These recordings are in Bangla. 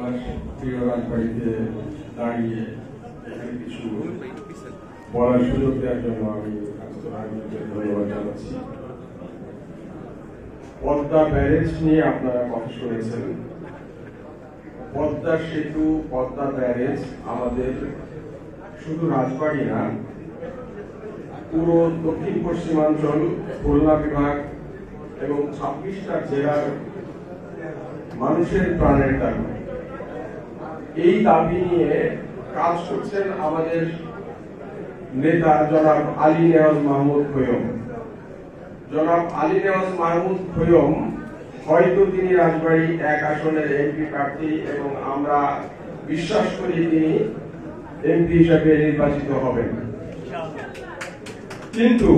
আমার প্রিয় রাজবাড়িতে দাঁড়িয়ে এখানে কিছু বলার সুযোগ দেওয়ার জন্য আমি ধন্যবাদ জানাচ্ছি। পদ্মা ব্যারেজ নিয়ে আপনারা কথা শুনেছেন। পদ্মা সেতু, পদ্মা ব্যারেজ আমাদের শুধু রাজবাড়ি না, পুরো দক্ষিণ পশ্চিমাঞ্চল, খুলনা বিভাগ এবং 26টা জেলার মানুষের প্রাণের দাবি। এই দাবি নিয়ে কাজ করছেন আমাদের নেতা জনাব আলী নেওয়াজ মাহমুদ খৈয়ম। জনাব আলী নেওয়াজ মাহমুদ খৈয়ম হয়তো তিনি রাজবাড়ী 1 আসনের এমপি প্রার্থী এবং আমরা বিশ্বাস করি তিনি এমপি হিসাবে নির্বাচিত হবেন, কিন্তু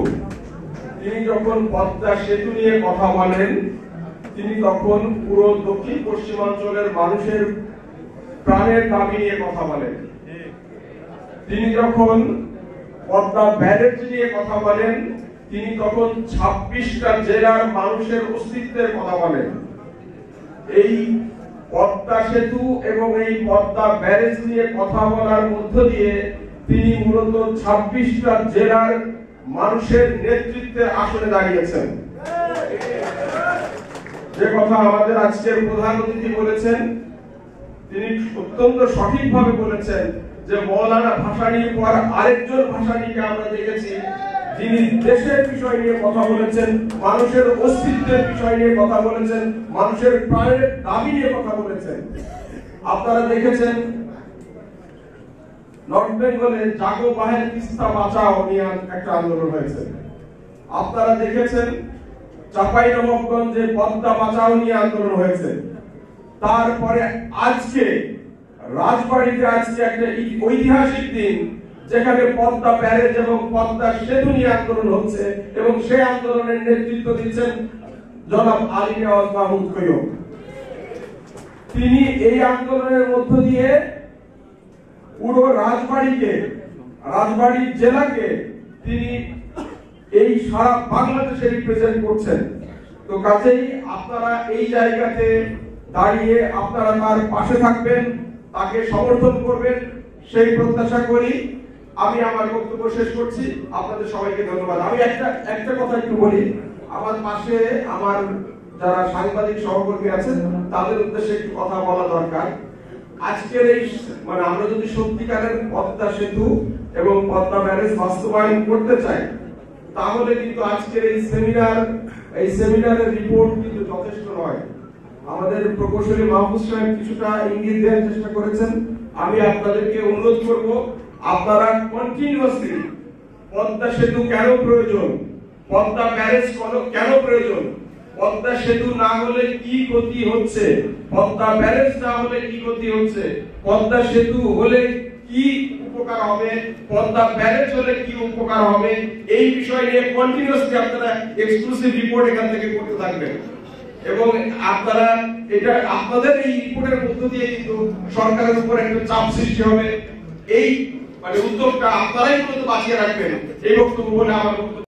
তিনি যখন পদ্মা সেতু নিয়ে কথা বলেন তিনি তখন পুরো দক্ষিণ পশ্চিমাঞ্চলের মানুষের প্রাণের দাবি নিয়ে কথা বলেন। তিনি যখন পদ্মা ব্যারেজ নিয়ে কথা বলেন তিনি তখন 26টা জেলার মানুষের অস্তিত্বের কথা বলেন। এই পদ্মা সেতু এবং এই পদ্মা ব্যারেজ নিয়ে কথা বলার মধ্য দিয়ে তিনি মূলত 26টা জেলার মানুষের নেতৃত্বের আসনে দাঁড়িয়েছেন। যে কথা আমাদের আজকের প্রধান অতিথি বলেছেন তিনি অত্যন্ত সঠিকভাবে বলেছেন যে মৌলানা ভাসানীর পর আরেকজন ভাসানীকে আমরা দেখেছি যিনি দেশের বিষয় নিয়ে কথা বলেছেন, মানুষের অস্তিত্বের বিষয় নিয়ে কথা বলেছেন, মানুষের প্রাণের দাবি নিয়ে কথা বলেছেন। আপনারা দেখেছেন নর্থ বেঙ্গলে জাগো বাহের তিস্তা বাঁচাও নিয়ে একটা আন্দোলন হয়েছে। আপনারা দেখেছেন চাঁপাইনবাবগঞ্জে পদ্মা বাঁচাও নিয়ে আন্দোলন হয়েছে। তারপরে আজকে রাজবাড়িতে আজকে একটা ঐতিহাসিক দিন যেখানে পদ্মা ব্যারেজ এবং পদ্মা সেতু নিয়ে আন্দোলন হচ্ছে এবং সেই আন্দোলনের নেতৃত্ব দিচ্ছেন জনাব আলী নেওয়াজ মাহমুদ খৈয়ম। তিনি এই আন্দোলনের মধ্য দিয়ে পুরো রাজবাড়ী জেলাকে তিনি এই সারা বাংলাদেশে রিপ্রেজেন্ট করছেন। তো কাজেই আপনারা এই জায়গাতে দাঁড়িয়ে আপনারা তার পাশে থাকবেন, তাকে সমর্থন করবেন সেই প্রত্যাশা করি। আমি আমার বক্তব্য শেষ করছি। আপনাদের সবাইকে ধন্যবাদ। আমি একটা কথা একটু বলি, আমার পাশে আমার যারা সাংবাদিক সহকর্মী আছেন তাদের উদ্দেশ্যে একটু কথা বলা দরকার। আজকের এই আমরা যদি সত্যিকারের পদ্মা সেতু এবং পদ্মা ব্যারেজ বাস্তবায়ন করতে চাই তাহলে কিন্তু আজকের এই সেমিনারের রিপোর্ট কিন্তু যথেষ্ট নয়। আমাদের প্রকৌশলী মাহফুজ সাহেব কিছুটা ইঙ্গিত দেওয়ার চেষ্টা করেছেন। আমি আপনাদেরকে অনুরোধ করব আপনারা কন্টিনিউয়াসলি পদ্মা সেতু কেন প্রয়োজন, পদ্মা ব্যারেজ কেন প্রয়োজন, পদ্মা সেতু না হলে কি ক্ষতি হচ্ছে, পদ্মা ব্যারেজ না হলে কি ক্ষতি হচ্ছে, পদ্মা সেতু হলে কি উপকার হবে, পদ্মা ব্যারেজ হলে কি উপকার হবে, এই বিষয় নিয়ে কন্টিনিউয়াসলি আপনারা এক্সক্লুসিভ রিপোর্ট এখান থেকে করতে থাকবেন এবং আপনারা এটা আপনাদের এই রিপোর্টের মধ্য দিয়ে কিন্তু সরকারের উপর একটা চাপ সৃষ্টি হবে। এই উদ্যোগটা আপনারাই মূলত বাঁচিয়ে রাখবেন। এই বক্তব্য বলে আমার